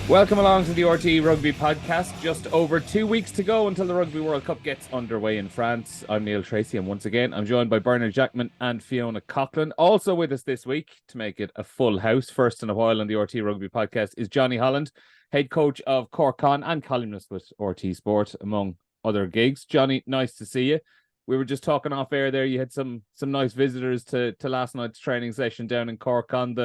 Welcome along to the RTÉ Rugby podcast. Just over 2 weeks to go until the Rugby World Cup gets underway in France. I'm Neil Treacy, and once again, I'm joined by Bernard Jackman and Fiona Coghlan. Also with us this week to make it a full house, first in a while on the RTÉ Rugby podcast, is Jonny Holland, head coach of Coghlan and columnist with RTÉ Sport, among other gigs. Jonny, nice to see you. We were just talking off air there. You had some nice visitors to last night's training session down in Cork on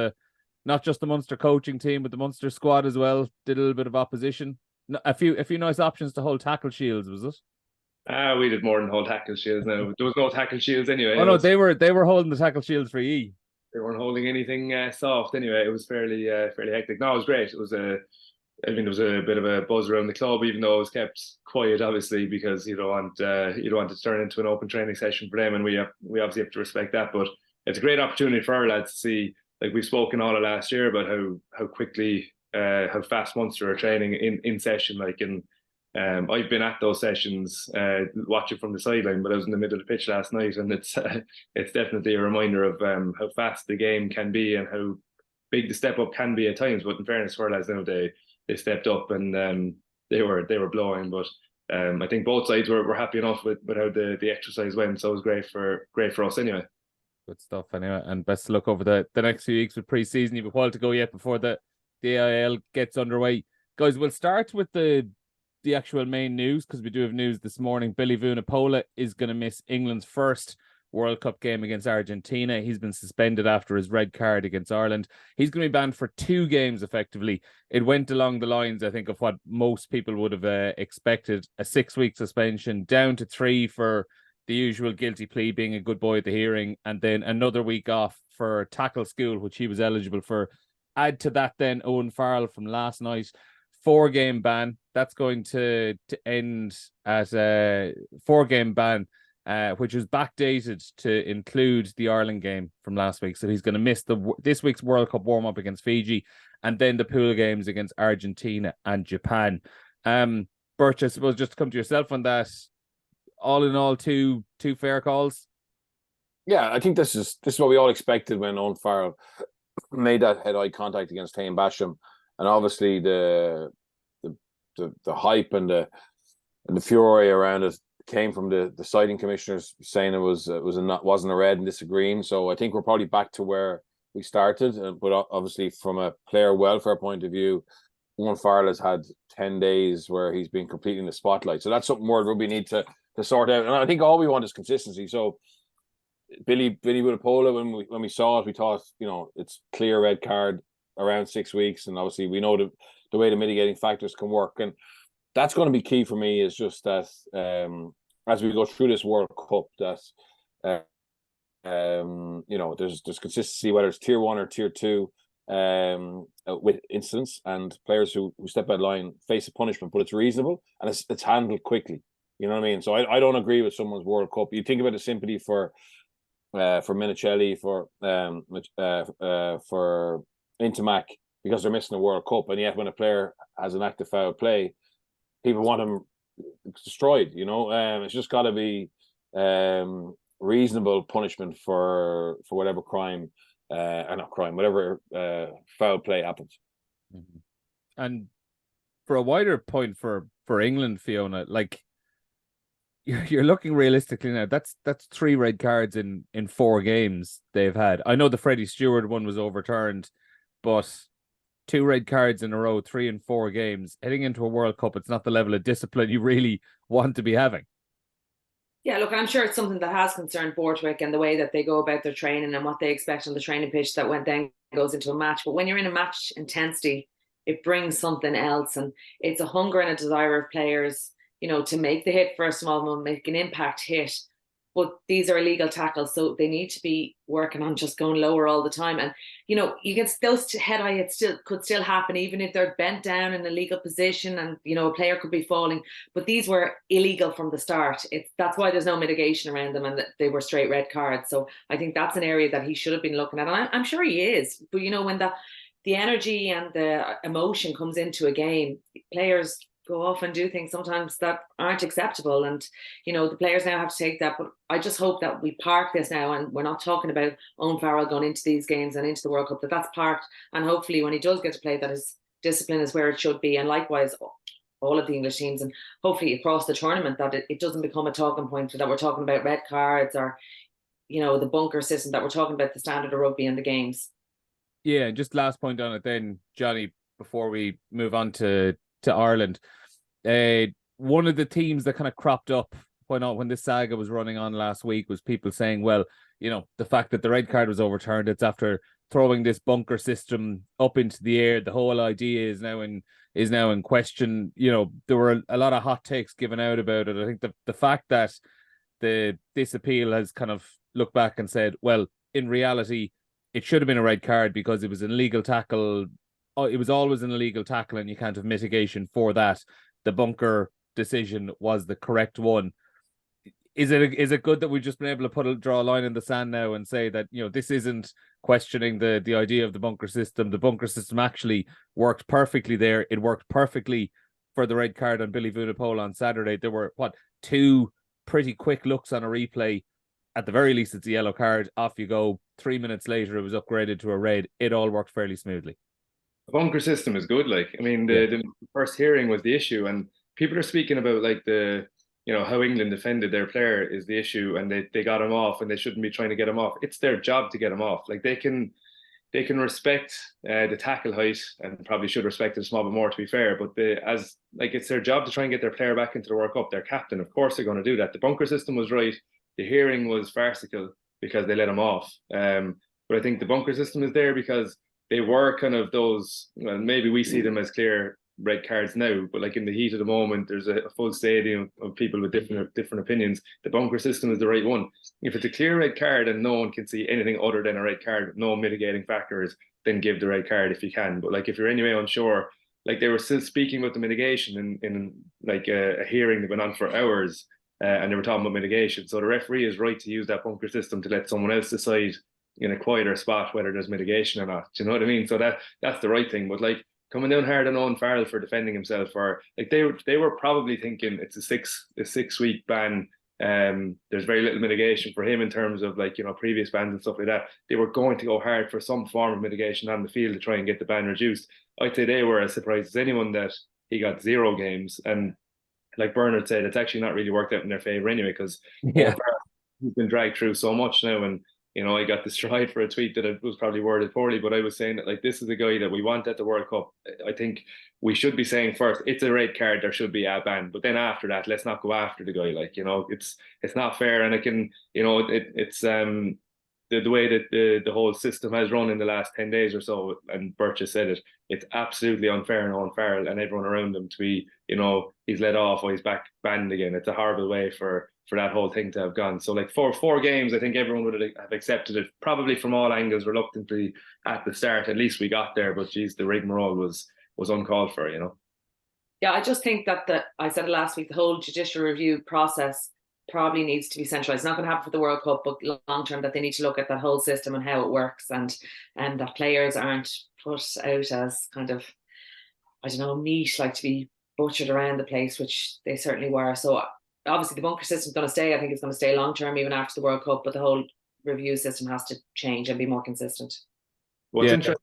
not just the Munster coaching team, but the Munster squad as well. Did a little bit of opposition. A few nice options to hold tackle shields, was it? We did more than hold tackle shields. Now there was no tackle shields anyway. Oh no, they were holding the tackle shields for ye. They weren't holding anything soft anyway. It was fairly hectic. No, it was great. It was there was a bit of a buzz around the club, even though it was kept quiet, obviously, because you don't want it to turn into an open training session for them, and we obviously have to respect that. But it's a great opportunity for our lads to see. Like, we've spoken all of last year about how quickly, how fast Munster are training in session. Like, and I've been at those sessions, watching from the sideline, but I was in the middle of the pitch last night, and it's definitely a reminder of how fast the game can be and how big the step up can be at times. But in fairness, for lads now, they stepped up and they were blowing. But I think both sides were happy enough with how the exercise went, so it was great for us anyway. Good stuff anyway, and best of luck over the next few weeks with pre-season. You've a while to go yet before the AIL gets underway. Guys, we'll start with the actual main news, because we do have news this morning. Billy Vunipola is going to miss England's first World Cup game against Argentina. He's been suspended after his red card against Ireland. He's going to be banned for 2 games effectively. It went along the lines, I think, of what most people would have expected. A 6-week suspension, down to 3 for the usual guilty plea, being a good boy at the hearing, and then another week off for tackle school, which he was eligible for. Add to that then Owen Farrell from last night, 4-game ban. That's going to end at a 4-game ban, which was backdated to include the Ireland game from last week. So he's going to miss this week's World Cup warm-up against Fiji, and then the pool games against Argentina and Japan. Birch, I suppose, just to come to yourself on that, all in all, two fair calls. Yeah, I think this is what we all expected when Owen Farrell made that head-eye contact against Tane Basham, and obviously the hype and the fury around it came from the citing commissioners saying it wasn't a red and disagreeing. So I think we're probably back to where we started, but obviously from a player welfare point of view, Owen Farrell has had 10 days where he's been completely in the spotlight. So that's something World Rugby need to sort out. And I think all we want is consistency. So Billy Vunipola, when we saw it, we thought, it's clear red card around 6 weeks, and obviously we know the way the mitigating factors can work, and that's going to be key for me. Is just that as we go through this World Cup, that there's consistency, whether it's tier 1 or tier 2, with incidents, and players who step out of line face a punishment, but it's reasonable and it's handled quickly. You know what I mean? So I don't agree with someone's World Cup. You think about the sympathy for Minicelli, for Intimac, because they're missing the World Cup, and yet when a player has an active foul play, people want him destroyed. It's just got to be reasonable punishment for whatever crime, whatever foul play happens. Mm-hmm. And for a wider point for England, Fiona, like, you're looking realistically now. That's 3 red cards in 4 games they've had. I know the Freddie Stewart one was overturned, but 2 red cards in a row, 3 and 4 games. Heading into a World Cup, it's not the level of discipline you really want to be having. Yeah, look, I'm sure it's something that has concerned Borthwick and the way that they go about their training and what they expect on the training pitch that then goes into a match. But when you're in a match intensity, it brings something else, and it's a hunger and a desire of players, to make the hit for a small moment, make an impact hit. But these are illegal tackles, so they need to be working on just going lower all the time. And, you get those head-eye, it could still happen, even if they're bent down in a legal position and, a player could be falling. But these were illegal from the start. That's why there's no mitigation around them, and that they were straight red cards. So I think that's an area that he should have been looking at. And I'm sure he is. But, when the energy and the emotion comes into a game, players go off and do things sometimes that aren't acceptable, and the players now have to take that. But I just hope that we park this now, and we're not talking about Owen Farrell going into these games and into the World Cup, that's parked, and hopefully when he does get to play, that his discipline is where it should be, and likewise all of the English teams, and hopefully across the tournament, that it doesn't become a talking point that we're talking about red cards or, you know, the bunker system, that we're talking about the standard of rugby and the games. Yeah, just last point on it then, Jonny, before we move on to Ireland. One of the themes that kind of cropped up when this saga was running on last week was people saying, well, you know, the fact that the red card was overturned, it's after throwing this bunker system up into the air. The whole idea is now in question. You know, there were a lot of hot takes given out about it. I think the fact that this appeal has kind of looked back and said, well, in reality, it should have been a red card because it was an illegal tackle. It was always an illegal tackle, and you can't have mitigation for that. The bunker decision was the correct one. Is it good that we've just been able to draw a line in the sand now and say that, you know, this isn't questioning the idea of the bunker system? The bunker system actually worked perfectly there. It worked perfectly for the red card on Billy Vunipola on Saturday. There were two pretty quick looks on a replay. At the very least, it's a yellow card. Off you go. 3 minutes later, it was upgraded to a red. It all worked fairly smoothly. The bunker system is good. Like, I mean, the first hearing was the issue, and people are speaking about like how England defended their player is the issue, and they got him off, and they shouldn't be trying to get him off. It's their job to get him off. Like, they can respect the tackle height, and probably should respect it a small bit more, to be fair. But it's their job to try and get their player back into the World Cup. Their captain, of course, they're going to do that. The bunker system was right. The hearing was farcical because they let him off. But I think the bunker system is there because they were kind of those. Well, maybe we see them as clear red cards now, but like in the heat of the moment, there's a full stadium of people with different opinions. The bunker system is the right one. If it's a clear red card and no one can see anything other than a red card with no mitigating factors, then give the red card if you can. But like, if you're anyway unsure, like they were still speaking about the mitigation in like a hearing that went on for hours, and they were talking about mitigation. So the referee is right to use that bunker system to let someone else decide in a quieter spot whether there's mitigation or not. Do you know what I mean? So that's the right thing. But like, coming down hard on Owen Farrell for defending himself, or like they were probably thinking it's a 6 week ban. There's very little mitigation for him in terms of like, you know, previous bans and stuff like that. They were going to go hard for some form of mitigation on the field to try and get the ban reduced. I'd say they were as surprised as anyone that he got 0 games. And like Bernard said, it's actually not really worked out in their favour anyway, because he's been dragged through so much now. And you know, I got destroyed for a tweet that it was probably worded poorly, but I was saying that like, this is a guy that we want at the World Cup. I think we should be saying first, it's a red card, there should be a ban. But then after that, let's not go after the guy. Like, you know, it's not fair. And it can, you know, it's the way that the whole system has run in the last 10 days or so, and Birch has said it, it's absolutely unfair on Owen Farrell and everyone around him to be, you know, he's let off or he's back banned again. It's a horrible way for that whole thing to have gone. So like, for 4 games, I think everyone would have accepted it, probably from all angles, reluctantly at the start. At least we got there, but geez, the rigmarole was uncalled for, you know. Yeah, I just think that I said it last week, the whole judicial review process probably needs to be centralised. It's not going to happen for the World Cup, but long term, that they need to look at that whole system and how it works, and that players aren't put out as kind of, I don't know, meat, like to be butchered around the place, which they certainly were. So obviously the bunker system is going to stay. I think it's going to stay long term, even after the World Cup, but the whole review system has to change and be more consistent. What's interesting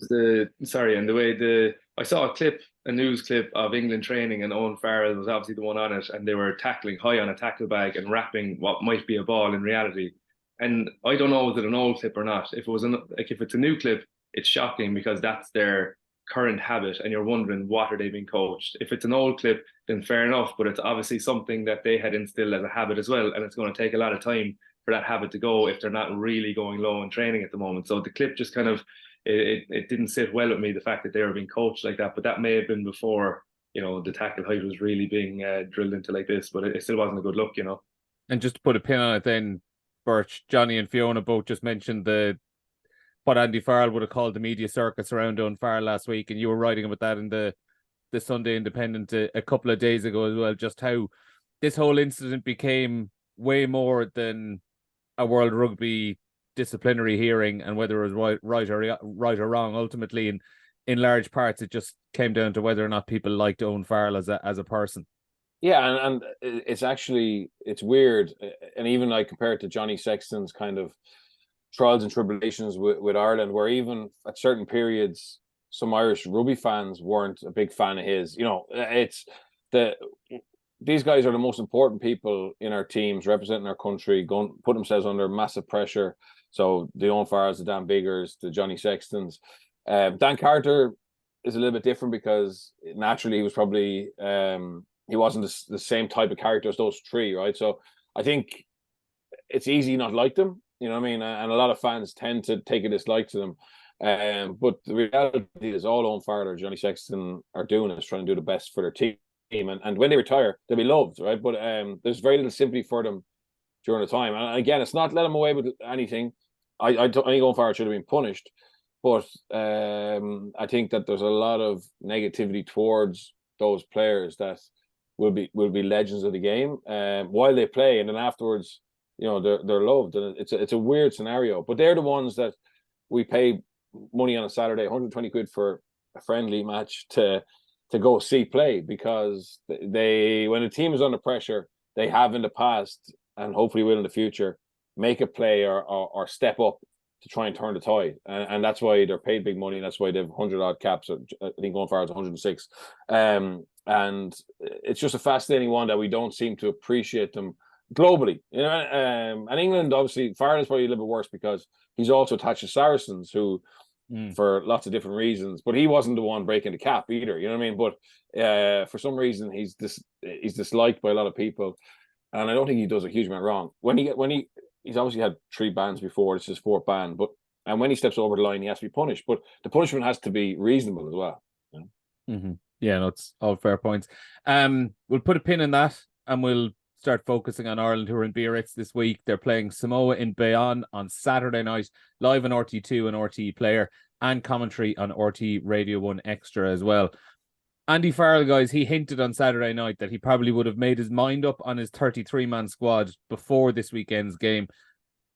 is the way I saw a news clip of England training, and Owen Farrell was obviously the one on it, and they were tackling high on a tackle bag and wrapping what might be a ball in reality. And I don't know, was it an old clip or not? If it's a new clip, it's shocking because that's their current habit, and you're wondering, what are they being coached? If it's an old clip, then fair enough, but it's obviously something that they had instilled as a habit as well, and it's going to take a lot of time for that habit to go if they're not really going low in training at the moment. So the clip just kind of, it didn't sit well with me, the fact that they were being coached like that. But that may have been before, you know, the tackle height was really being drilled into like this, but it still wasn't a good look, you know. And just to put a pin on it then, Birch, Jonny and Fiona both just mentioned what Andy Farrell would have called the media circus around Owen Farrell last week, and you were writing about that in the Sunday Independent a couple of days ago as well, just how this whole incident became way more than a World Rugby disciplinary hearing and whether it was right or wrong. Ultimately, in large parts, it just came down to whether or not people liked Owen Farrell as a person. Yeah, and it's weird, and even I compare it to Johnny Sexton's kind of trials and tribulations with Ireland, where even at certain periods some Irish rugby fans weren't a big fan of his. You know, these guys are the most important people in our teams, representing our country, put themselves under massive pressure. So the Owen Farrells, the Dan Biggers, the Johnny Sextons. Dan Carter is a little bit different because naturally he was probably he wasn't the same type of character as those three, right? So I think it's easy not like them, you know what I mean? And a lot of fans tend to take a dislike to them. But the reality is all Owen Farrell or Johnny Sexton are doing is trying to do the best for their team. And when they retire, they'll be loved, right? But there's very little sympathy for them during the time. And again, it's not let them away with anything. I think Owen Farrell should have been punished. But I think that there's a lot of negativity towards those players that will be legends of the game while they play, and then afterwards, you know, they're loved. And it's a weird scenario. But they're the ones that we pay money on a Saturday, 120 quid for a friendly match to go see play, because they when a team is under pressure, they have in the past and hopefully will in the future make a play or step up to try and turn the tide, and that's why they're paid big money, and that's why they've 100 odd caps. I think going far as 106, and it's just a fascinating one that we don't seem to appreciate them globally, you know. And England, obviously, Farrell is probably a little bit worse because he's also attached to Saracens, who for lots of different reasons, but he wasn't the one breaking the cap either, you know what I mean? But for some reason he's disliked by a lot of people, and I don't think he does a huge amount wrong. He's obviously had 3 bans before. It's his 4th ban, and when he steps over the line, he has to be punished. But the punishment has to be reasonable as well. You know? Mm-hmm. Yeah, no, it's all fair points. We'll put a pin in that, and we'll start focusing on Ireland, who are in Biarritz this week. They're playing Samoa in Bayonne on Saturday night, live on RT2 and RTÉ Player, and commentary on RTÉ Radio 1 Extra as well. Andy Farrell, guys, he hinted on Saturday night that he probably would have made his mind up on his 33-man squad before this weekend's game.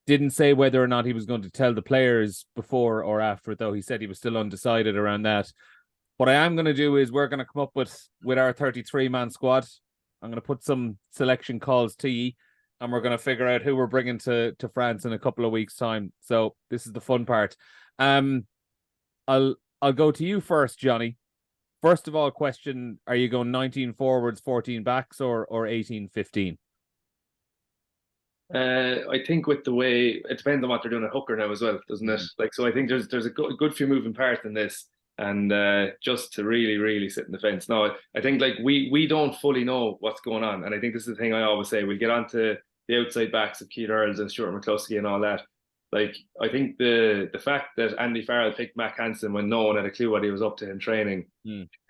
Didn't say whether or not he was going to tell the players before or after it, though. He said he was still undecided around that. What I am going to do is we're going to come up with our 33-man squad. I'm going to put some selection calls to you, and we're going to figure out who we're bringing to France in a couple of weeks' time. So this is the fun part. I'll go to you first, Jonny. First of all, question, are you going 19 forwards, 14 backs, or 18-15? I think with the way, it depends on what they're doing at hooker now as well, doesn't it? Like, so I think there's a good few moving parts in this, and just to really sit in the fence. Now, I think like we don't fully know what's going on, and I think this is the thing I always say. We'll get onto the outside backs of Keith Earls and Stuart McCluskey and all that. Like, I think the fact that Andy Farrell picked Mac Hansen when no one had a clue what he was up to in training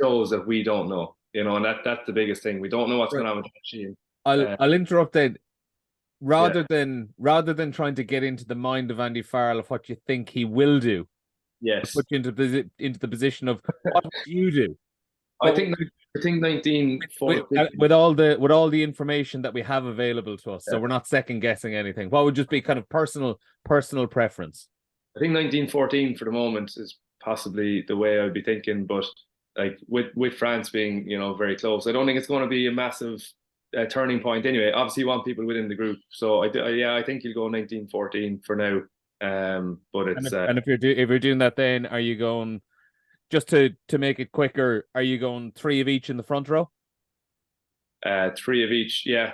shows that we don't know, you know, and that's the biggest thing. We don't know what's going on with Dan Sheehan. I'll interrupt then. Rather than trying to get into the mind of Andy Farrell of what you think he will do, yes, put you into the position of what would you do? I think 19 with all the information that we have available to us, so we're not second guessing anything. What would just be kind of personal preference? I think 1914 for the moment is possibly the way I'd be thinking, but like with France being, you know, very close, I don't think it's going to be a massive turning point anyway. Obviously, you want people within the group, so I think you'll go 1914 for now. But it's and if you're doing that, then are you going? Just to make it quicker, are you going 3 of each in the front row? 3 of each, yeah.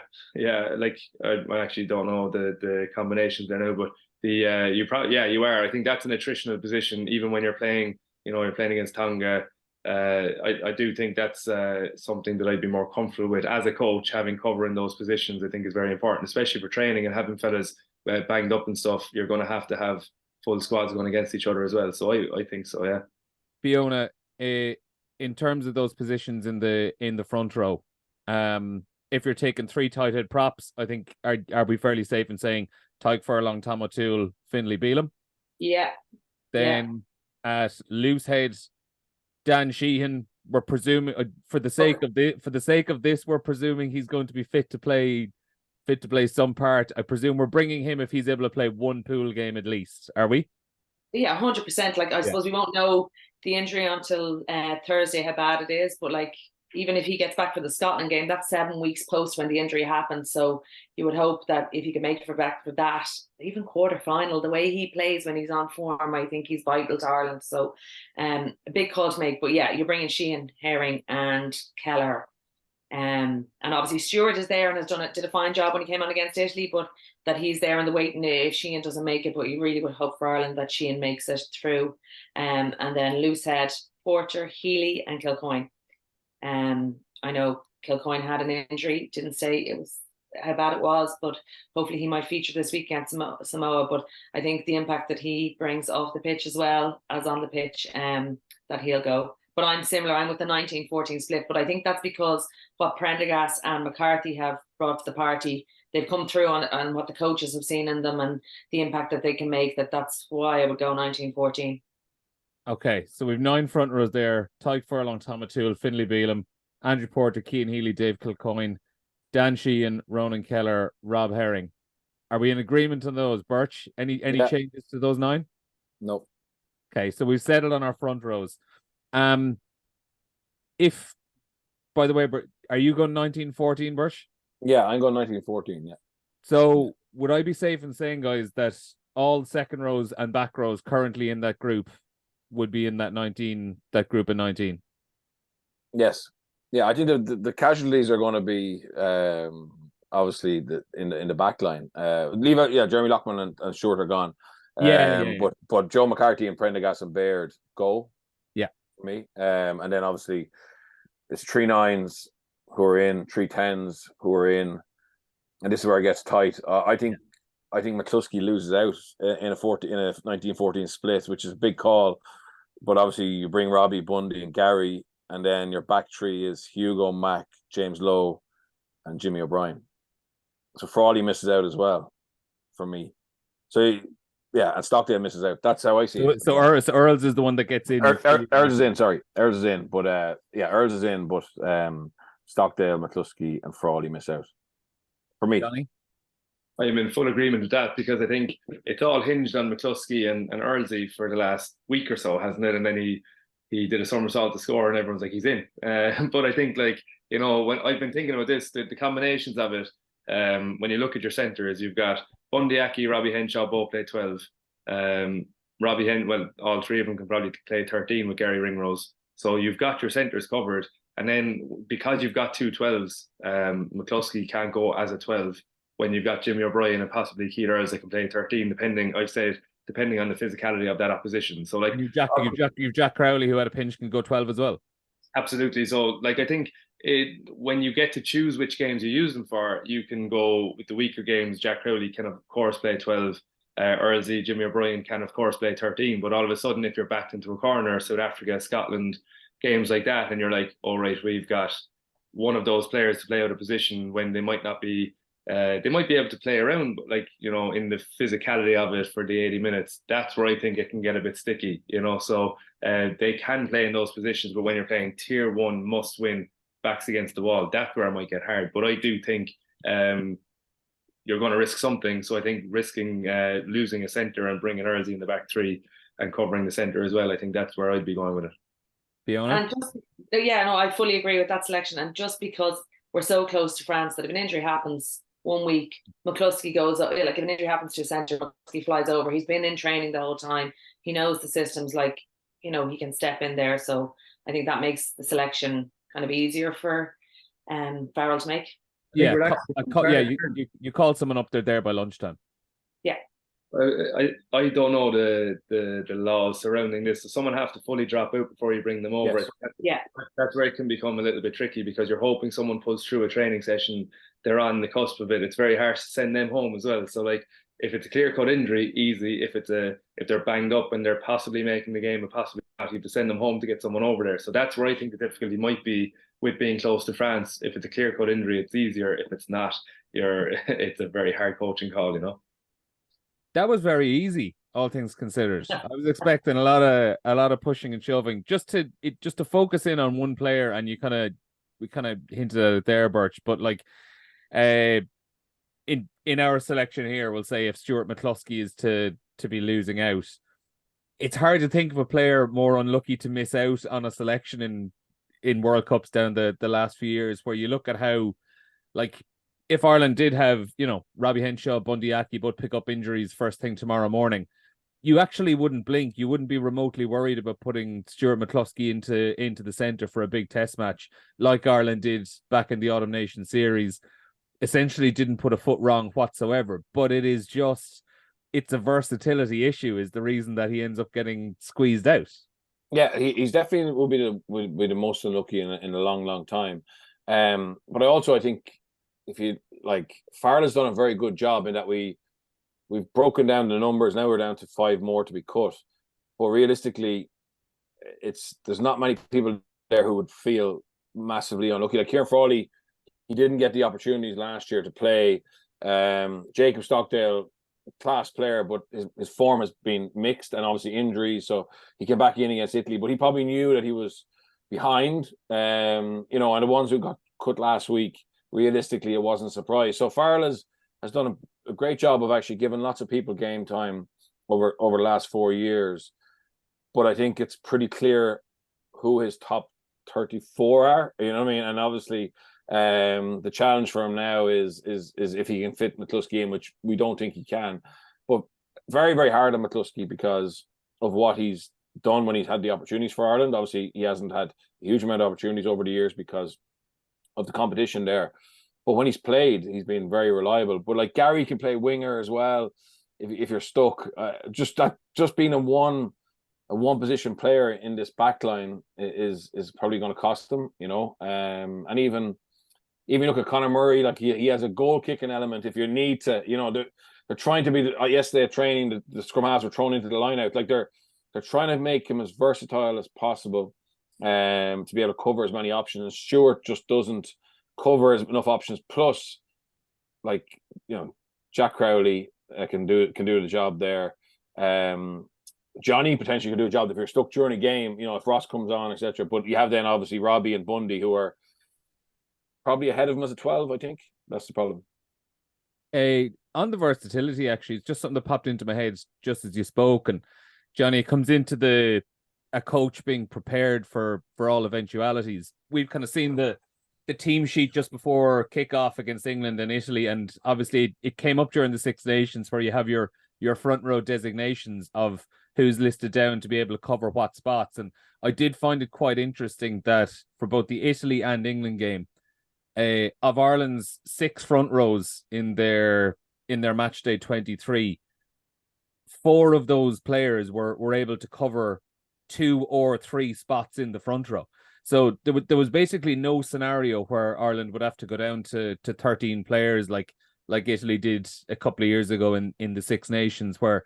Like I actually don't know the combinations there now, but you are. I think that's an attritional position, even when you're playing. You know, you're playing against Tonga. I do think that's something that I'd be more comfortable with as a coach, having cover in those positions. I think is very important, especially for training and having fellas banged up and stuff. You're going to have full squads going against each other as well. So I think so, yeah. Fiona, in terms of those positions in the front row, if you're taking 3 tight head props, I think are we fairly safe in saying Tyke Furlong, Tom O'Toole, Finlay Beelum? Yeah. Then at loose heads, Dan Sheehan. We're presuming for the sake of this, we're presuming he's going to be fit to play some part. I presume we're bringing him if he's able to play 1 pool game at least. Are we? Yeah, 100%. Like, I suppose we won't know the injury until Thursday, how bad it is, but like even if he gets back for the Scotland game, that's 7 weeks post when the injury happened. So you would hope that if he can make it back for that, even quarter final, the way he plays when he's on form, I think he's vital to Ireland. So a big call to make. But yeah, you're bringing Sheehan, Herring, and Kelleher. And obviously Stewart is there and did a fine job when he came on against Italy, but that he's there in the waiting if Sheehan doesn't make it. But you really would hope for Ireland that Sheehan makes it through. And then Loosehead, Porter, Healy, and Kilcoyne. I know Kilcoyne had an injury, didn't say it was how bad it was, but hopefully he might feature this week against Samoa. But I think the impact that he brings off the pitch as well as on the pitch, that he'll go. But I'm similar. I'm with the 19-14 split. But I think that's because what Prendergast and McCarthy have brought to the party, they've come through on what the coaches have seen in them and the impact that they can make. That's why I would go 19-14. Okay, so we've 9 front rows there. Tyke Furlong, Tom O'Toole, Finlay Beelum, Andrew Porter, Cian Healy, Dave Kilcoyne, Dan Sheehan, Ronan Kelleher, Rob Herring. Are we in agreement on those, Birch? Any changes to those 9? No. Okay, so we've settled on our front rows. If, by the way, are you going 19-14, Birch? Yeah, I'm going 19-14, yeah. So would I be safe in saying, guys, that all second rows and back rows currently in that group would be in that group of 19? Yes. Yeah, I think the casualties are going to be obviously in the back line. Leave out, Jeremy Loughman and Stewart are gone. But Joe McCarthy and Prendergast and Baird go. Yeah. For me. And then obviously it's 3 9s who are in, 3 10s who are in, and this is where it gets tight. I think McCluskey loses out in a 19-14 split, which is a big call. But obviously you bring Robbie, Bundy, and Gary, and then your back 3 is Hugo, Mack, James Lowe, and Jimmy O'Brien. So Frawley misses out as well, for me. So yeah, and Stockdale misses out. That's how I see it. So Earls is the one that gets in. Earls is in. Sorry, Earls is in. But Earls is in. But Stockdale, McCluskey, and Frawley miss out. For me, Jonny? I'm in full agreement with that because I think it's all hinged on McCluskey and Earlsy for the last week or so, hasn't it? And then he did a somersault to score, and everyone's like, he's in. But I think, like, you know, when I've been thinking about this, the combinations of it. When you look at your centres, you've got Bundy, Aki, Robbie Henshaw both play 12. All 3 of them can probably play 13 with Gary Ringrose. So you've got your centres covered. And then because you've got 2 12s, McCluskey can't go as a 12 when you've got Jimmy O'Brien and possibly Keith Earls that can play 13, depending on the physicality of that opposition. So like you've Jack Crowley, who had a pinch, can go 12 as well. Absolutely. So like I think when you get to choose which games you use them for, you can go with the weaker games. Jack Crowley can of course play 12. Earlsy, Jimmy O'Brien can of course play 13. But all of a sudden, if you're backed into a corner, South Africa, Scotland, games like that, and you're like, all right, we've got one of those players to play out of position when they might not be. They might be able to play around, but like, you know, in the physicality of it for the 80 minutes, that's where I think it can get a bit sticky, you know. So they can play in those positions, but when you're playing tier 1 must win backs against the wall, that's where it might get hard. But I do think you're going to risk something. So I think risking losing a centre and bringing Earlsy in the back 3 and covering the centre as well, I think that's where I'd be going with it. Fiona? And I fully agree with that selection. And just because we're so close to France that if an injury happens 1 week, McCluskey goes, like if an injury happens to a centre, McCluskey flies over. He's been in training the whole time. He knows the systems, like, you know, he can step in there. So I think that makes the selection kind of easier for Farrell to make. Yeah, you called someone up there by lunchtime. Yeah. I don't know the laws surrounding this. So someone have to fully drop out before you bring them over. Yes. That's where it can become a little bit tricky because you're hoping someone pulls through a training session. They're on the cusp of it. It's very harsh to send them home as well. So like if it's a clear-cut injury, easy. If they're banged up and they're possibly making the game, or possibly not, you have to send them home to get someone over there. So that's where I think the difficulty might be with being close to France. If it's a clear-cut injury, it's easier. If it's not, it's a very hard coaching call, you know. That was very easy, all things considered. I was expecting a lot of pushing and shoving just to focus in on one player, and we kind of hinted at it there, Birch. But like, in our selection here, we'll say if Stuart McCluskey is to be losing out, it's hard to think of a player more unlucky to miss out on a selection in World Cups down the last few years, where you look at how, like, if Ireland did have, Robbie Henshaw, Bundy Aki both pick up injuries first thing tomorrow morning, you actually wouldn't blink. You wouldn't be remotely worried about putting Stuart McCluskey into the centre for a big test match like Ireland did back in the Autumn Nation series. Essentially didn't put a foot wrong whatsoever. But it's a versatility issue is the reason that he ends up getting squeezed out. Yeah, he's definitely will be the most unlucky in a long, long time. But I think if you like, Farrell has done a very good job in that we've broken down the numbers. Now we're down to 5 more to be cut. But realistically, there's not many people there who would feel massively unlucky. Like Kieran Frawley, he didn't get the opportunities last year to play. Jacob Stockdale, class player, but his form has been mixed and obviously injuries. So he came back in against Italy, but he probably knew that he was behind. And the ones who got cut last week, realistically, it wasn't a surprise. So Farrell has done a great job of actually giving lots of people game time over the last 4 years. But I think it's pretty clear who his top 34 are. You know what I mean? And obviously, the challenge for him now is if he can fit McCluskey in, which we don't think he can. But very, very hard on McCluskey because of what he's done when he's had the opportunities for Ireland. Obviously, he hasn't had a huge amount of opportunities over the years because of the competition there. But when he's played, he's been very reliable. But like Gary can play winger as well if you're stuck. Just being a one position player in this back line is probably going to cost them, and even look at Conor Murray, like he has a goal kicking element. If you need to, they're trying to be. Yesterday at training, the scrum halves were thrown into the line out. Like they're trying to make him as versatile as possible, to be able to cover as many options. And Stuart just doesn't cover enough options. Plus, like Jack Crowley can do the job there. Jonny potentially can do a job if you're stuck during a game. If Ross comes on, etc. But you have then obviously Robbie and Bundy who are probably ahead of him as a 12, I think. That's the problem. On the versatility, actually, it's just something that popped into my head just as you spoke. And Jonny, it comes into a coach being prepared for all eventualities. We've kind of seen the team sheet just before kickoff against England and Italy. And obviously it came up during the Six Nations where you have your front row designations of who's listed down to be able to cover what spots. And I did find it quite interesting that for both the Italy and England game, of Ireland's 6 front rows in their match day 23, 4 of those players were able to cover 2 or 3 spots in the front row. So there was basically no scenario where Ireland would have to go down to 13 players like Italy did a couple of years ago in the Six Nations, where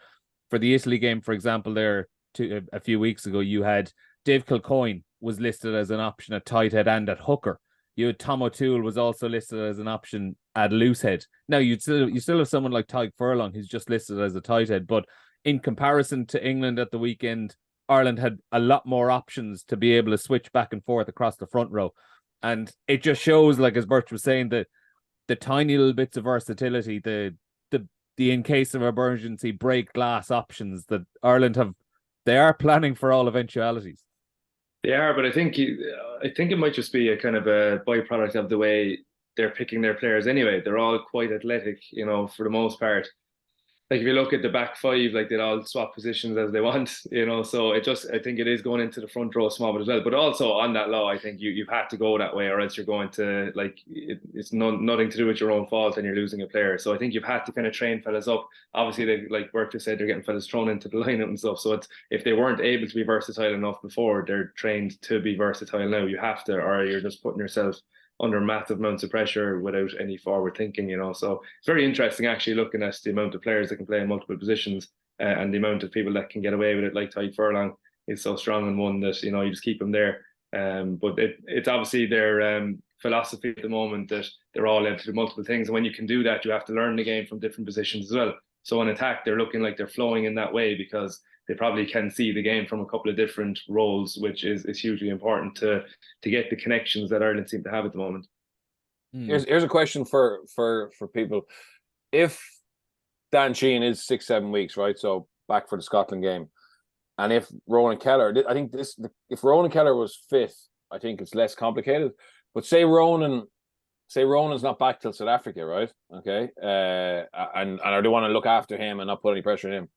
for the Italy game, for example, a few weeks ago, you had Dave Kilcoyne was listed as an option at tight head and at hooker. You had Tom O'Toole was also listed as an option at loose head. Now you still have someone like Tadhg Furlong who's just listed as a tight head, but in comparison to England at the weekend, Ireland had a lot more options to be able to switch back and forth across the front row. And it just shows, like as Birch was saying, the tiny little bits of versatility, the in case of emergency break glass options that Ireland have. They are planning for all eventualities. They are, but I think it might just be a kind of a byproduct of the way they're picking their players anyway. They're all quite athletic, for the most part. Like if you look at the back 5, like they'll all swap positions as they want, so I think it is going into the front row small bit as well. But also on that law, I think you've had to go that way, or else you're going to, it's nothing to do with your own fault and you're losing a player. So I think you've had to kind of train fellas up. Obviously, they, like Burke just said, they're getting fellas thrown into the lineup and stuff. So if they weren't able to be versatile enough before, they're trained to be versatile now. You have to, or you're just putting yourself under massive amounts of pressure without any forward thinking, So it's very interesting actually looking at the amount of players that can play in multiple positions, and the amount of people that can get away with it. Like Tadhg Furlong is so strong in one that, you just keep him there. But it's obviously their philosophy at the moment that they're all able to do multiple things. And when you can do that, you have to learn the game from different positions as well. So in attack, they're looking like they're flowing in that way because they probably can see the game from a couple of different roles, which is hugely important to get the connections that Ireland seem to have at the moment. Here's a question for people. If Dan Sheehan is 6-7 weeks, right? So back for the Scotland game, and if Ronan Keller, I think if Ronan Keller was fit I think it's less complicated. But say Ronan's not back till South Africa, right? Okay, and I do want to look after him and not put any pressure on him.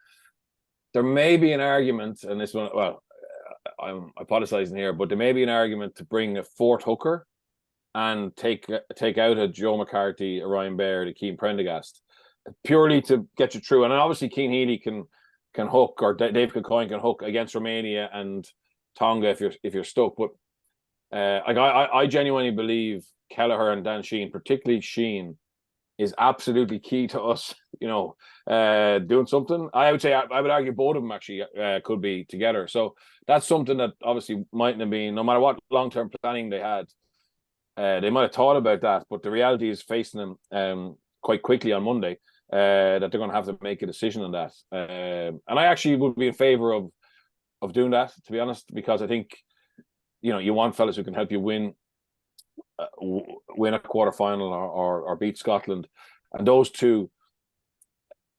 There may be an argument, and this one, well, I'm apologizing here, but there may be an argument to bring a fourth hooker and take out a Joe McCarthy, a Ryan Baird, a Keane Prendergast, purely to get you through. And obviously Keane Healy can hook, or Dave Kilcoyne can hook against Romania and Tonga if you're stuck. But I genuinely believe Kelleher and Dan Sheehan, particularly Sheehan, is absolutely key to us, doing something. I would argue both of them actually could be together. So that's something that obviously mightn't have been, no matter what long-term planning they had, they might have thought about that. But the reality is facing them quite quickly on Monday, that they're going to have to make a decision on that. And I actually would be in favour of doing that, to be honest, because I think, you want fellas who can help you win a quarterfinal or beat Scotland, and those two,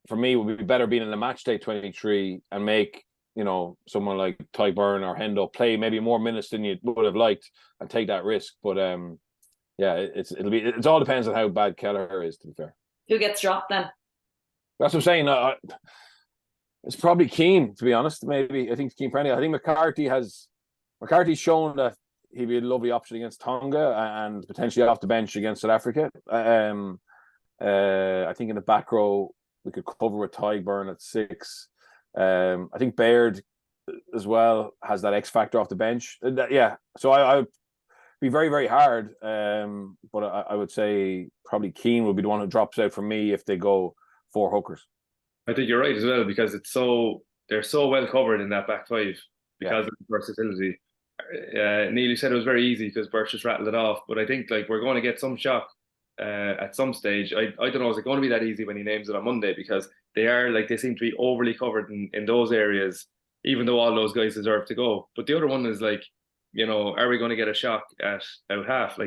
for me, would be better being in the match day 23 and make someone like Tyburn or Hendo play maybe more minutes than you would have liked and take that risk. But it all depends on how bad Kelleher is, to be fair. Who gets dropped then? That's what I'm saying. It's probably Keane, to be honest. Maybe I think Keane Prendy. I think McCarthy's shown that he'd be a lovely option against Tonga and potentially off the bench against South Africa. I think in the back row we could cover with Tyburn at 6. I think Baird as well has that X factor off the bench. So I would be very, very hard. But I would say probably Keane would be the one who drops out for me if they go 4 hookers. I think you're right as well, because they're so well covered in that back 5 because of the versatility. Neil, said it was very easy because Birch just rattled it off, but I think we're going to get some shock at some stage. I don't know, is it going to be that easy when he names it on Monday? Because they seem to be overly covered in those areas, even though all those guys deserve to go. But the other one is are we going to get a shock at out half?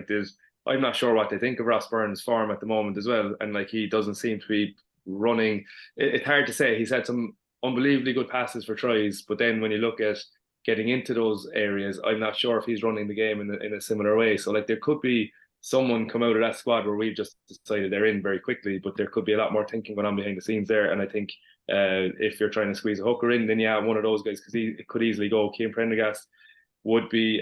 I'm not sure what they think of Ross Byrne's form at the moment as well, and he doesn't seem to be running. It's hard to say. He's had some unbelievably good passes for tries, but then when you look at getting into those areas, I'm not sure if he's running the game in a similar way. So there could be someone come out of that squad where we've just decided they're in very quickly, but there could be a lot more thinking going on behind the scenes there. And I think if you're trying to squeeze a hooker in, then one of those guys, because it could easily go. Keane Prendergast would be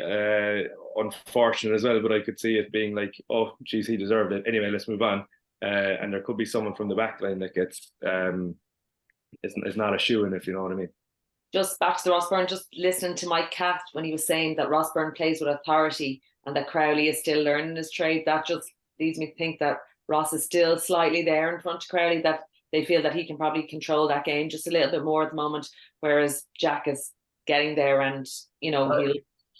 unfortunate as well, but I could see it being oh geez, he deserved it. Anyway, let's move on. And there could be someone from the back line that gets is not a shoe-in, if you know what I mean. Just back to the Ross Byrne, just listening to Mike Catt when he was saying that Ross Byrne plays with authority and that Crowley is still learning his trade, that just leads me to think that Ross is still slightly there in front of Crowley, that they feel that he can probably control that game just a little bit more at the moment, whereas Jack is getting there and,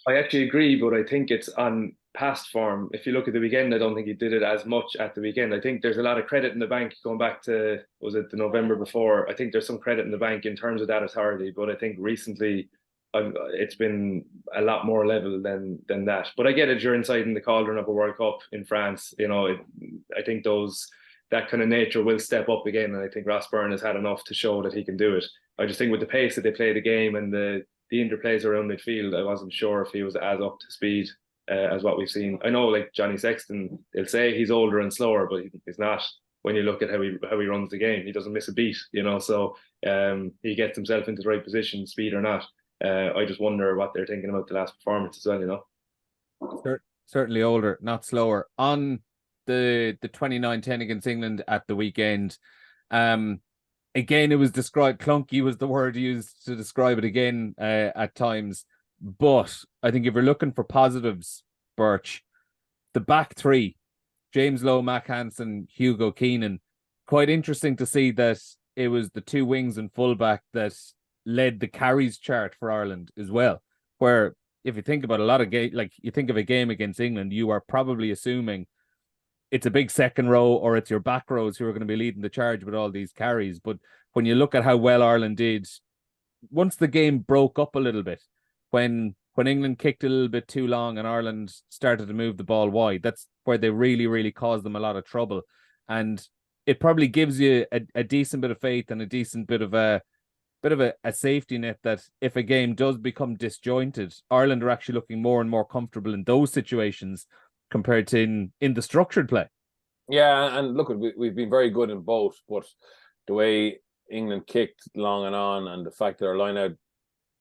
I actually agree, but I think it's on past form. If you look at the weekend, I don't think he did it as much at the weekend. I think there's a lot of credit in the bank going back to, was it the November before? I think there's some credit in the bank in terms of that authority, but I think recently it's been a lot more level than that. But I get it, you're inside in the cauldron of a World Cup in France. I think that kind of nature will step up again, and I think Ross Byrne has had enough to show that he can do it. I just think with the pace that they play the game and the interplays around midfield, I wasn't sure if he was as up to speed as what we've seen. I know Johnny Sexton, they'll say he's older and slower, but he's not. When you look at how he runs the game, he doesn't miss a beat, so he gets himself into the right position, speed or not. I just wonder what they're thinking about the last performance as well, Certainly older, not slower. On the 29-10 against England at the weekend, again, it was described, clunky was the word used to describe it again at times. But I think if you're looking for positives, Birch, the back 3, James Lowe, Mac Hansen, Hugo Keenan, quite interesting to see that it was the 2 wings and fullback that led the carries chart for Ireland as well. Where if you think about a lot of you think of a game against England, you are probably assuming it's a big second row or it's your back rows who are going to be leading the charge with all these carries. But when you look at how well Ireland did, once the game broke up a little bit, when England kicked a little bit too long and Ireland started to move the ball wide, that's where they really, really caused them a lot of trouble. And it probably gives you a decent bit of faith and a decent bit of bit of a safety net that if a game does become disjointed, Ireland are actually looking more and more comfortable in those situations compared to in the structured play. Yeah, and look, we've been very good in both, but the way England kicked long and on, and the fact that our line-out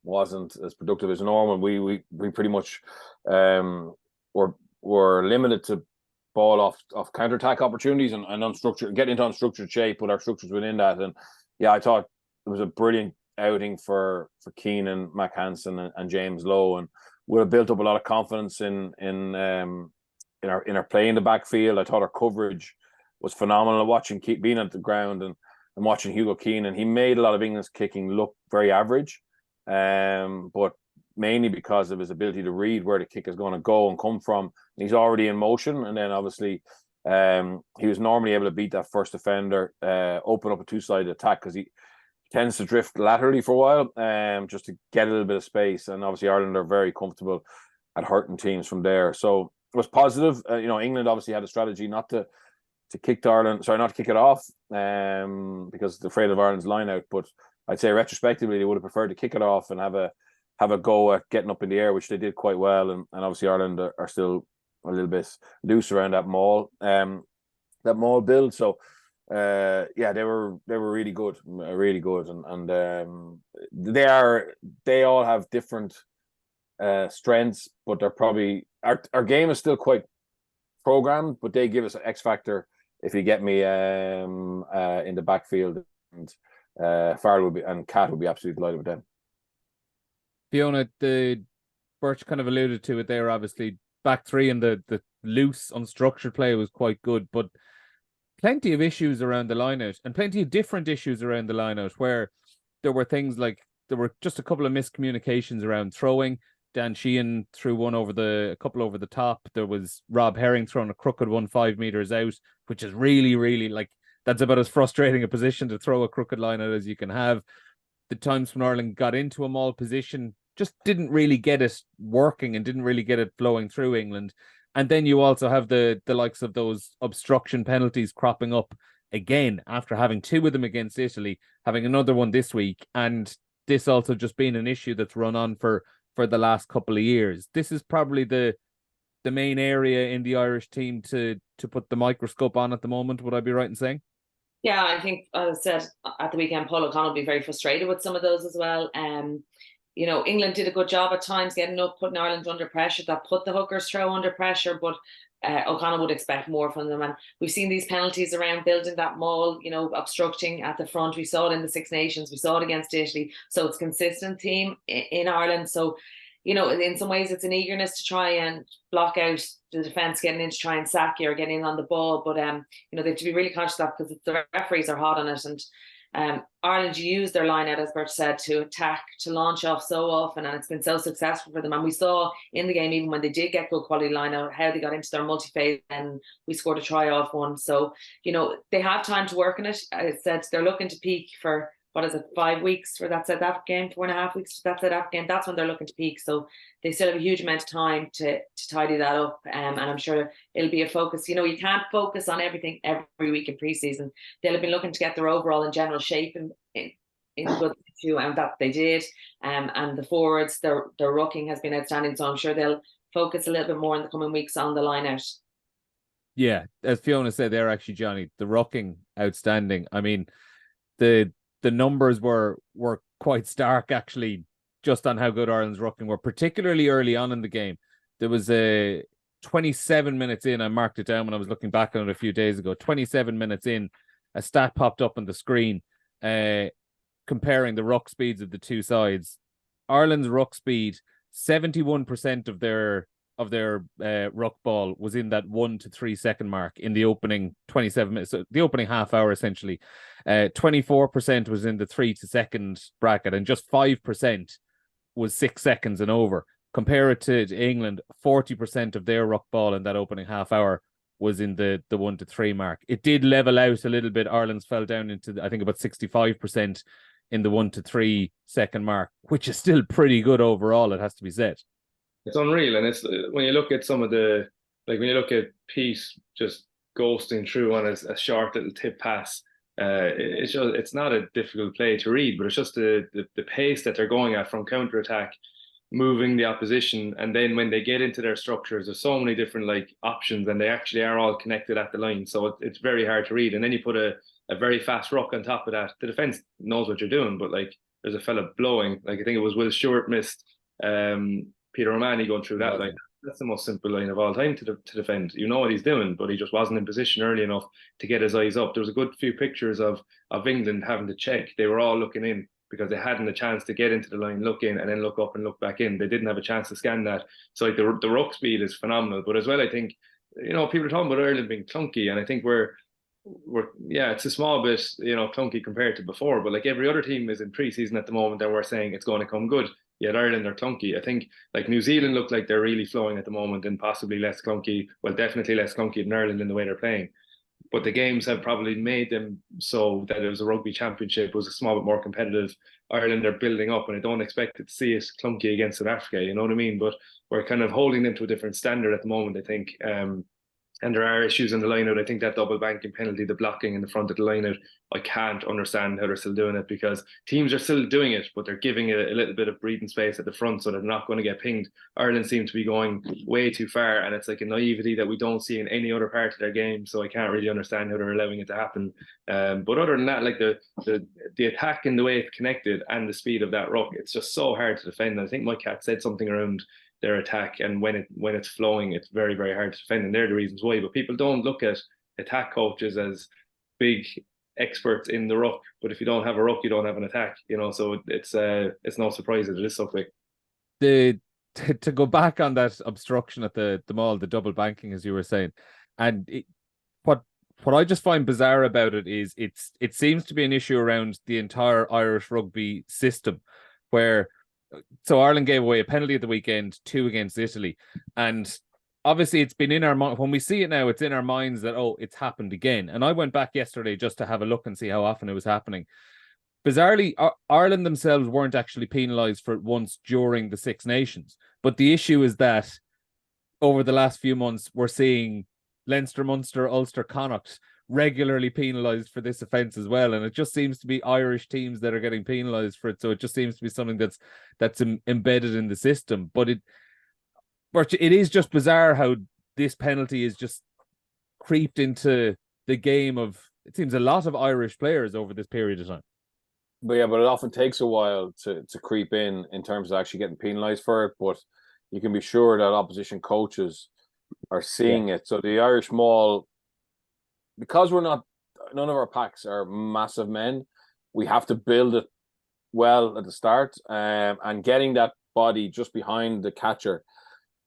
wasn't as productive as normal, we pretty much were limited to ball off counter-attack opportunities and unstructured, get into unstructured shape with our structures within that. And yeah, I thought it was a brilliant outing for Keenan, Mac Hansen and James Lowe, and would have built up a lot of confidence in our play in the backfield. I thought our coverage was phenomenal. Watching being at the ground and watching Hugo Keenan, he made a lot of England's kicking look very average, but mainly because of his ability to read where the kick is going to go and come from. He's already in motion, and then obviously he was normally able to beat that first defender, open up a two-sided attack, because he tends to drift laterally for a while, just to get a little bit of space. And obviously Ireland are very comfortable at hurting teams from there. So it was positive. England obviously had a strategy not to kick to Ireland, not to kick it off, because they're afraid of Ireland's line out. But I'd say retrospectively they would have preferred to kick it off and have a go at getting up in the air, which they did quite well. And obviously Ireland are still a little bit loose around that maul build. So they were really good, and they all have different strengths, but they're probably our game is still quite programmed, but they give us an X factor, if you get me, in the backfield. And Farrell and Cat would be absolutely delighted with them. Fiona, the Birch kind of alluded to it there. Obviously, back three and the loose, unstructured play was quite good, but plenty of issues around the lineout, and plenty of different issues around the lineout, where there were things like there were just a couple of miscommunications around throwing. Dan Sheehan threw a couple over the top. There was Rob Herring throwing a crooked one 5 meters out, which is really, really, like, that's about as frustrating a position to throw a crooked lineout as you can have. The times when Ireland got into a maul position just didn't really get it working and didn't really get it flowing through England. And then you also have the likes of those obstruction penalties cropping up again after having two of them against Italy, having another one this week, and this also just being an issue that's run on for the last couple of years. This is probably the main area in the Irish team to put the microscope on at the moment. Would I be right in saying? Yeah, I think, as I said at the weekend, Paul O'Connell will be very frustrated with some of those as well. England did a good job at times getting up, putting Ireland under pressure. That put the hookers throw under pressure, but O'Connell would expect more from them. And we've seen these penalties around building that maul, obstructing at the front. We saw it in the Six Nations. We saw it against Italy. So it's a consistent theme in Ireland. So, in some ways it's an eagerness to try and block out the defence getting in to try and sack you or getting in on the ball. But, they have to be really conscious of that, because the referees are hot on it. And Ireland use their line out, as Bert said, to attack, to launch off so often, and it's been so successful for them. And we saw in the game, even when they did get good quality line out, how they got into their multi-phase, and we scored a try off one. So, they have time to work on it. I said they're looking to peak for, 5 weeks for that South Africa game, 4.5 weeks for that South Africa game. That's when they're looking to peak. So they still have a huge amount of time to tidy that up. And I'm sure it'll be a focus. You can't focus on everything every week in pre-season. They'll have been looking to get their overall and general shape in good situ, and that they did. And the forwards, their rucking has been outstanding. So I'm sure they'll focus a little bit more in the coming weeks on the line out. Yeah, as Fiona said there, actually, Jonny, the rucking outstanding. I mean, the numbers were quite stark, actually, just on how good Ireland's rucking were, particularly early on in the game. There was 27 minutes in, I marked it down when I was looking back on it a few days ago, 27 minutes in, a stat popped up on the screen comparing the ruck speeds of the two sides. Ireland's ruck speed, 71% of their ruck ball was in that 1 to 3 second mark in the opening 27 minutes, so the opening half hour essentially. 24% was in the 3 to second bracket, and just 5% was 6 seconds and over. Compare it to England, 40% of their ruck ball in that opening half hour was in the 1 to 3 mark. It did level out a little bit. Ireland's fell down into, I think, about 65% in the 1 to 3 second mark, which is still pretty good overall, it has to be said. It's unreal. And it's when you look at some of the, like when you look at Pete just ghosting through on a short little tip pass, it's not a difficult play to read, but it's just the pace that they're going at from counter attack, moving the opposition, and then when they get into their structures, there's so many different like options, and they actually are all connected at the line, so it's very hard to read. And then you put a very fast ruck on top of that. The defense knows what you're doing, but like there's a fella blowing, like I think it was Will Stewart missed Peter O'Mahony going through that. Like that's the most simple line of all time to defend. You know what he's doing, but he just wasn't in position early enough to get his eyes up. There was a good few pictures of England having to check. They were all looking in because they hadn't a chance to get into the line, look in, and then look up and look back in. They didn't have a chance to scan that. So like the ruck speed is phenomenal. But as well, I think, you know, people are talking about Ireland being clunky, and I think we're yeah, it's a small bit, you know, clunky compared to before. But like every other team is in pre-season at the moment, and we're saying it's going to come good. Yet Ireland are clunky. I think like New Zealand look like they're really flowing at the moment, and possibly less clunky. Well, definitely less clunky than Ireland in the way they're playing. But the games have probably made them so that it was a rugby championship. It was a small bit more competitive. Ireland are building up, and I don't expect it to see it clunky against South Africa. You know what I mean? But we're kind of holding them to a different standard at the moment, I think. And there are issues in the lineout. I think that double banking penalty, the blocking in the front of the lineout, I can't understand how they're still doing it, because teams are still doing it, but they're giving it a little bit of breathing space at the front so they're not going to get pinged. Ireland seem to be going way too far, and it's like a naivety that we don't see in any other part of their game. So I can't really understand how they're allowing it to happen. But other than that, like the attack and the way it's connected and the speed of that ruck, it's just so hard to defend. I think Mike Cat said something around their attack, and when it's flowing, it's very, very hard to defend, and they're the reasons why. But people don't look at attack coaches as big experts in the ruck, but if you don't have a ruck, you don't have an attack, you know. So it's no surprise that it is so quick. To go back on that obstruction at the maul, the double banking, as you were saying, and what I just find bizarre about it is it seems to be an issue around the entire Irish rugby system, where so Ireland gave away a penalty at the weekend, 2 against Italy, and obviously it's been in our mind. When we see it now, it's in our minds that, oh, it's happened again. And I went back yesterday just to have a look and see how often it was happening. Bizarrely, Ireland themselves weren't actually penalised for it once during the Six Nations. But the issue is that over the last few months, we're seeing Leinster, Munster, Ulster, Connacht regularly penalised for this offence as well, and it just seems to be Irish teams that are getting penalised for it. So it just seems to be something that's embedded in the system. But it is just bizarre how this penalty is just creeped into the game of, it seems, a lot of Irish players over this period of time. But yeah, but it often takes a while to creep in terms of actually getting penalised for it. But you can be sure that opposition coaches are seeing it. So the Irish maul, because none of our packs are massive men, we have to build it well at the start, and getting that body just behind the catcher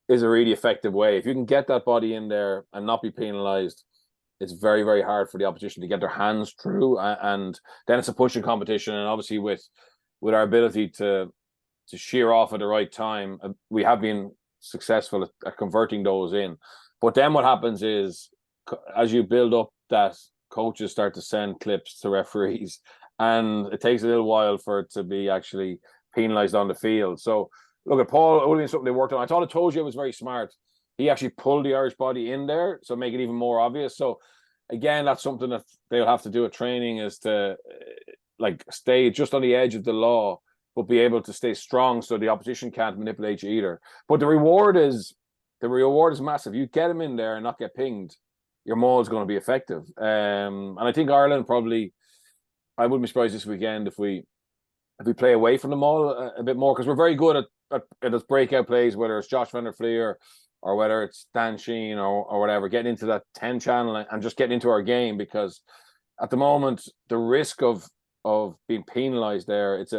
is a really effective way. If you can get that body in there and not be penalised, it's very, very hard for the opposition to get their hands through, and then it's a pushing competition. And obviously with our ability to shear off at the right time, we have been successful at converting those in. But then what happens is, as you build up, that coaches start to send clips to referees, and it takes a little while for it to be actually penalised on the field. So look, at Paul, it would have been something they worked on. I thought it told you it was very smart. He actually pulled the Irish body in there, so make it even more obvious. So again, that's something that they'll have to do at training, is to like stay just on the edge of the law, but be able to stay strong so the opposition can't manipulate you either. But the reward is massive. You get them in there and not get pinged, your maul is going to be effective. And I think Ireland probably, I wouldn't be surprised this weekend if we play away from the maul a bit more, because we're very good at those breakout plays, whether it's Josh van der Fleer or whether it's Dan Sheehan or whatever, getting into that 10 channel and just getting into our game. Because at the moment, the risk of being penalised there, it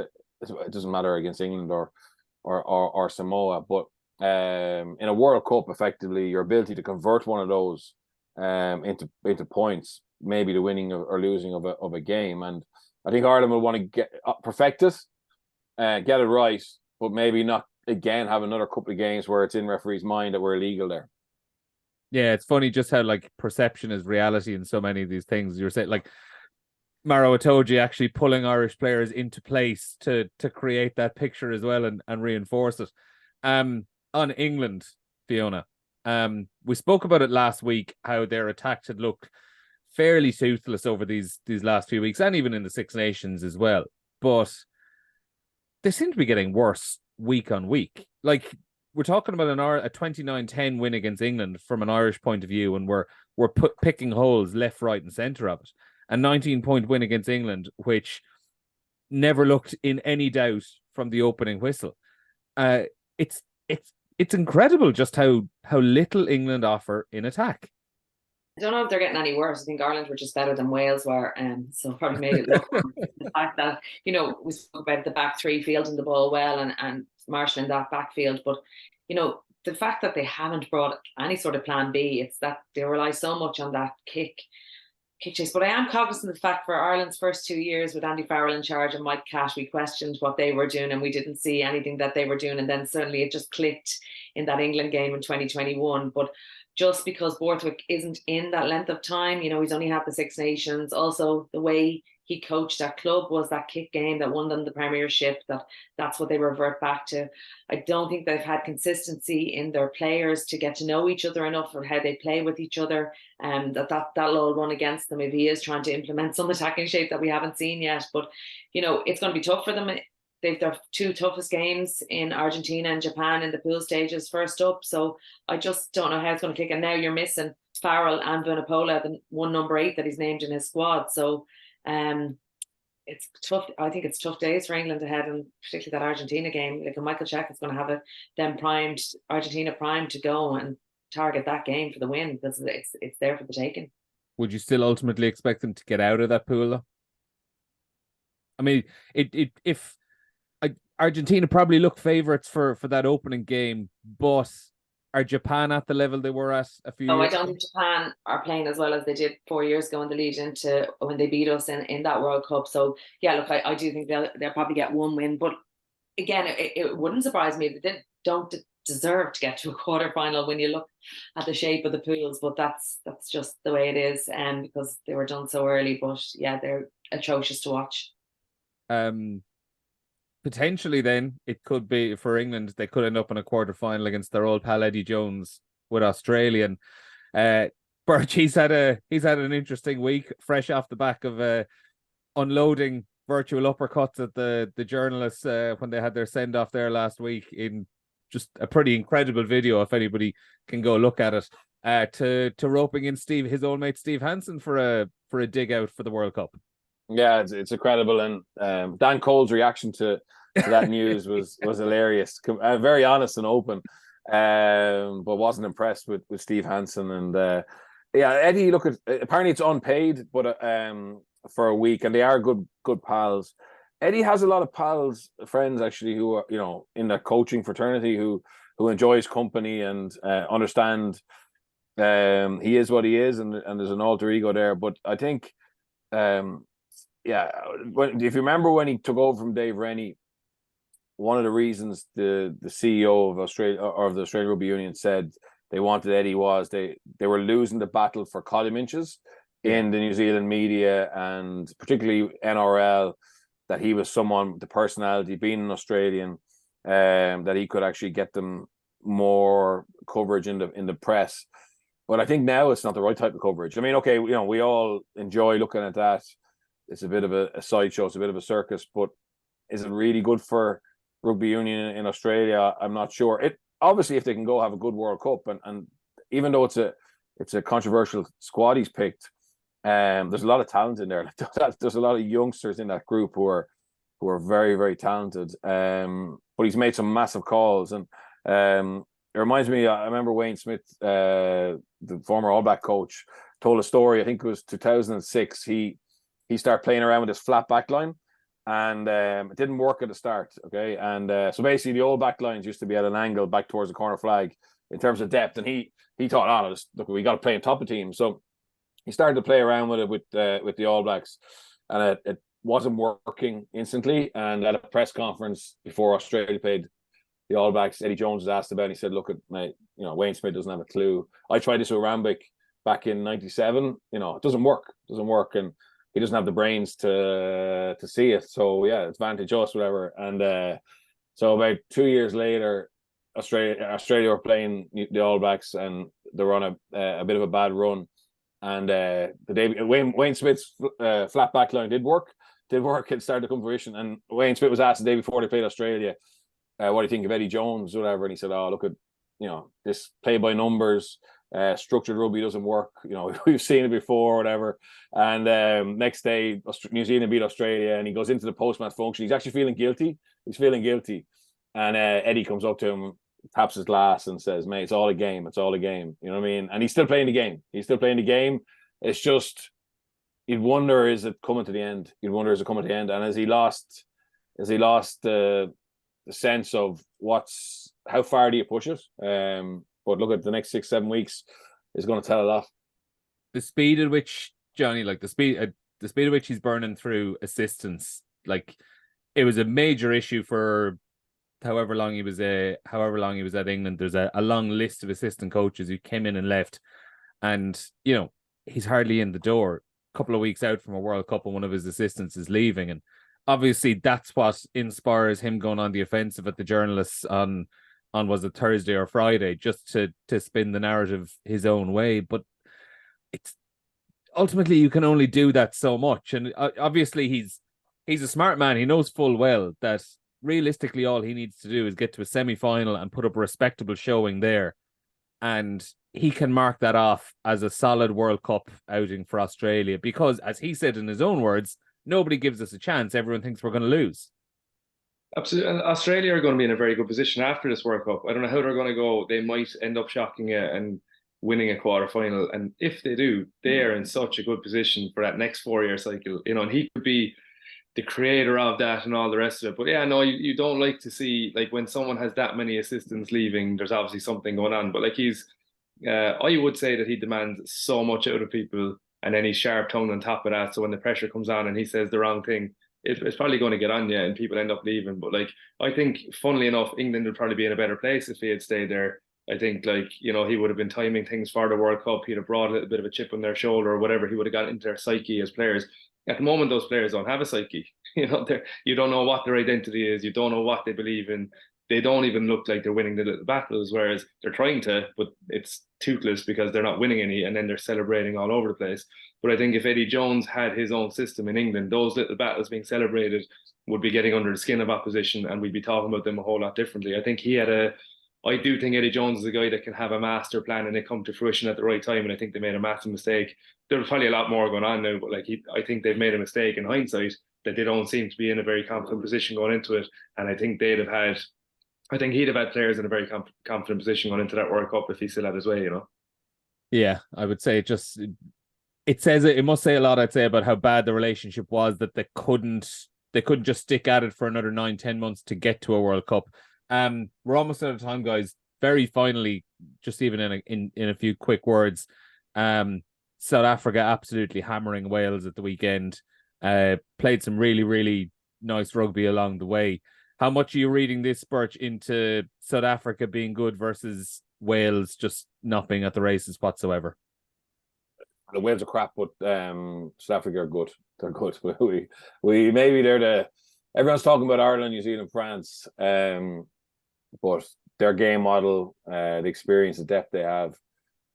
doesn't matter against England or Samoa, but in a World Cup, effectively, your ability to convert one of those into points, maybe the winning or losing of a game. And I think Ireland will want to get perfect it, get it right, but maybe not again have another couple of games where it's in referees' mind that we're illegal there. Yeah, it's funny just how like perception is reality in so many of these things. You're saying like Maro Itoje actually pulling Irish players into place to create that picture as well and reinforce it. On England, Fiona, we spoke about it last week, how their attack had looked fairly toothless over these last few weeks, and even in the Six Nations as well. But they seem to be getting worse week on week. Like, we're talking about a 29-10 win against England from an Irish point of view, and we're picking holes left, right, and centre of it. A 19-point win against England, which never looked in any doubt from the opening whistle. It's incredible just how little England offer in attack. I don't know if they're getting any worse. I think Ireland were just better than Wales were, so probably made it look the fact that, you know, we spoke about the back three fielding the ball well and marshalling that backfield, but, you know, the fact that they haven't brought any sort of plan B, it's that they rely so much on that kick chase. But I am cognizant of the fact for Ireland's first 2 years with Andy Farrell in charge and Mike Cash, we questioned what they were doing and we didn't see anything that they were doing. And then suddenly it just clicked in that England game in 2021. But just because Borthwick isn't in that length of time, you know, he's only had the Six Nations. Also, the way he coached that club was that kick game that won them the Premiership, that's what they revert back to. I don't think they've had consistency in their players to get to know each other enough or how they play with each other, and that'll all run against them if he is trying to implement some attacking shape that we haven't seen yet. But, you know, it's going to be tough for them. They've their two toughest games in Argentina and Japan in the pool stages first up. So I just don't know how it's going to click. And now you're missing Farrell and Vunipola, the one number 8 that he's named in his squad. So it's tough. I think it's tough days for England ahead, and particularly that Argentina game. Like, Michael Check is going to have Argentina primed to go and target that game for the win, because it's there for the taking. Would you still ultimately expect them to get out of that pool, though? I mean, if Argentina probably look favourites for that opening game, but are Japan at the level they were at a few years ago? I don't think Japan are playing as well as they did 4 years ago in the lead into when they beat us in that World Cup. So, yeah, look, I do think they'll probably get one win. But again, it wouldn't surprise me if they don't deserve to get to a quarterfinal when you look at the shape of the pools. But that's just the way it is, because they were done so early. But, yeah, they're atrocious to watch. Potentially then it could be for England, they could end up in a quarter-final against their old pal Eddie Jones with Australia. Birch, he's had an interesting week, fresh off the back of unloading virtual uppercuts at the journalists when they had their send-off there last week, in just a pretty incredible video if anybody can go look at it, to roping in his old mate Steve Hansen for a dig out for the World Cup. Yeah, it's incredible, and Dan Cole's reaction to that news was hilarious. Very honest and open, but wasn't impressed with Steve Hansen. And yeah, Eddie, look, apparently it's unpaid, but for a week, and they are good pals. Eddie has a lot of friends actually, who are, you know, in the coaching fraternity who enjoy his company and understand he is what he is, and there's an alter ego there. But I think yeah, if you remember when he took over from Dave Rennie, one of the reasons the CEO of Australia, or of the Australian Rugby Union, said they wanted Eddie was they were losing the battle for column inches in the New Zealand media, and particularly NRL, that he was someone, the personality, being an Australian, that he could actually get them more coverage in the press. But I think now it's not the right type of coverage. I mean, okay, you know, we all enjoy looking at that. It's a bit of a sideshow, it's a bit of a circus, but is it really good for rugby union in Australia? I'm not sure. It obviously, if they can go have a good World Cup, and even though it's a controversial squad he's picked, there's a lot of talent in there. There's a lot of youngsters in that group who are very, very talented. But he's made some massive calls, and it reminds me. I remember Wayne Smith, the former All Black coach, told a story. I think it was 2006. He started playing around with his flat back line, and it didn't work at the start. Okay, and so basically the old back lines used to be at an angle back towards the corner flag in terms of depth, and he thought, oh, look, we got to play on top of teams. So he started to play around with it with the All Blacks, and it wasn't working instantly. And at a press conference before Australia played the All Blacks, Eddie Jones was asked about it, and he said, look, mate, you know, Wayne Smith doesn't have a clue. I tried this with Rambic back in '97. You know, it doesn't work, and he doesn't have the brains to see it. So yeah, advantage us, whatever. And so about 2 years later, Australia were playing the All Blacks, and they were on a bit of a bad run. And the day Wayne Smith's flat back line did work. It started to come to fruition. And Wayne Smith was asked the day before they played Australia, what do you think of Eddie Jones, whatever? And he said, "Oh, look at this play by numbers, structured rugby doesn't work. We've seen it before, whatever." And next day, New Zealand beat Australia, and he goes into the post-match function. He's actually feeling guilty. And Eddie comes up to him, taps his glass, and says, "Mate, it's all a game. It's all a game." You know what I mean? And he's still playing the game. It's just, you'd wonder, is it coming to the end? And as he lost the sense of how far do you push it? But look at the next 6-7 weeks is going to tell a lot. The speed at which Jonny, the speed at which he's burning through assistants, it was a major issue for however long he was at England. There's a long list of assistant coaches who came in and left, and he's hardly in the door. A couple of weeks out from a World Cup, and one of his assistants is leaving, and obviously that's what inspires him going on the offensive at the journalists on was it Thursday or Friday, just to spin the narrative his own way. But it's ultimately, you can only do that so much, and obviously he's a smart man. He knows full well that realistically all he needs to do is get to a semi-final and put up a respectable showing there, and he can mark that off as a solid World Cup outing for Australia, because, as he said in his own words, nobody gives us a chance. Everyone thinks we're going to lose. Absolutely. And Australia are going to be in a very good position after this World Cup. I don't know how they're going to go. They might end up shocking you and winning a quarter-final. And if they do, they're in such a good position for that next 4-year cycle. And he could be the creator of that and all the rest of it. But yeah, no, you don't like to see, when someone has that many assistants leaving, there's obviously something going on. But I would say that he demands so much out of people, and then he's sharp-tongued on top of that. So when the pressure comes on and he says the wrong thing, it's probably going to get on you and people end up leaving. But I think, funnily enough, England would probably be in a better place if he had stayed there. I think he would have been timing things for the World Cup. He'd have brought a little bit of a chip on their shoulder or whatever. He would have got into their psyche as players. At the moment, those players don't have a psyche. You don't know what their identity is. You don't know what they believe in. They don't even look like they're winning the little battles, whereas they're trying to, but it's toothless because they're not winning any, and then they're celebrating all over the place. But I think if Eddie Jones had his own system in England, those little battles being celebrated would be getting under the skin of opposition, and we'd be talking about them a whole lot differently. I do think Eddie Jones is a guy that can have a master plan and it come to fruition at the right time, and I think they made a massive mistake. There's probably a lot more going on now, but I think they've made a mistake in hindsight that they don't seem to be in a very confident position going into it, and I think he'd have had players in a very confident position going into that World Cup if he still had his way, Yeah, I would say it must say a lot, I'd say, about how bad the relationship was, that they couldn't just stick at it for another 9-10 months to get to a World Cup. We're almost out of time, guys. Very finally, just even in a few quick words, South Africa absolutely hammering Wales at the weekend. Played some really, really nice rugby along the way. How much are you reading this, Birch, into South Africa being good versus Wales just not being at the races whatsoever? The Wales are crap, but South Africa are good. They're good. We maybe everyone's talking about Ireland, New Zealand, France, but their game model, the experience, the depth they have,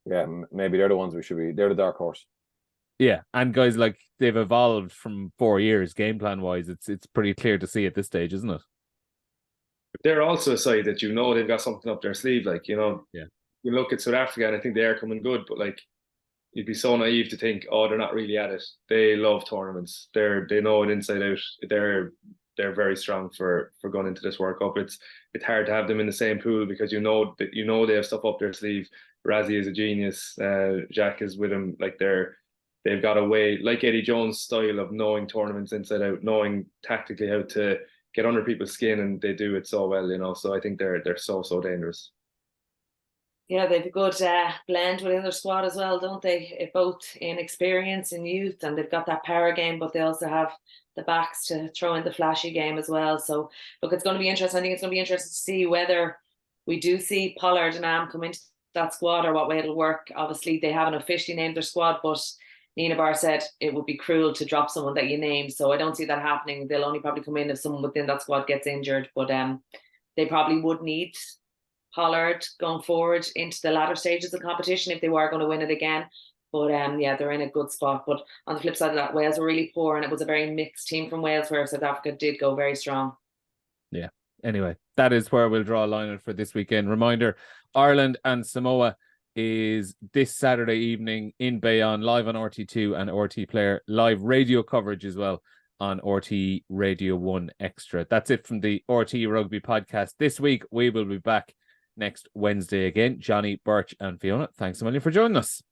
maybe they're the ones they're the dark horse. Yeah, and guys, they've evolved from 4 years game plan wise. It's pretty clear to see at this stage, isn't it? They're also a side that they've got something up their sleeve. Yeah. You look at South Africa and I think they are coming good, but you'd be so naive to think, oh, they're not really at it. They love tournaments. They know it inside out. They're very strong for going into this World Cup. It's hard to have them in the same pool because they have stuff up their sleeve. Razzie is a genius. Jack is with him. They've got a way, like Eddie Jones' style of knowing tournaments inside out, knowing tactically how to get under people's skin, and they do it so well, So I think they're so dangerous. Yeah, they've a good blend within their squad as well, don't they? Both in experience and youth, and they've got that power game, but they also have the backs to throw in the flashy game as well. So look, it's going to be interesting. I think it's going to be interesting to see whether we do see Pollard and Am come into that squad or what way it'll work. Obviously, they haven't officially named their squad, but Nina Barr said it would be cruel to drop someone that you named. So I don't see that happening. They'll only probably come in if someone within that squad gets injured, but they probably would need Pollard going forward into the latter stages of the competition if they were going to win it again. But yeah, they're in a good spot. But on the flip side of that, Wales were really poor, and it was a very mixed team from Wales, where South Africa did go very strong. Yeah. Anyway, that is where we'll draw a line for this weekend. Reminder, Ireland and Samoa is this Saturday evening in Bayonne, live on RT2 and RT Player, live radio coverage as well on RT Radio 1 Extra. That's it from the RTÉ Rugby podcast this week. We will be back next Wednesday again. Jonny, Birch and Fiona, thanks a million for joining us.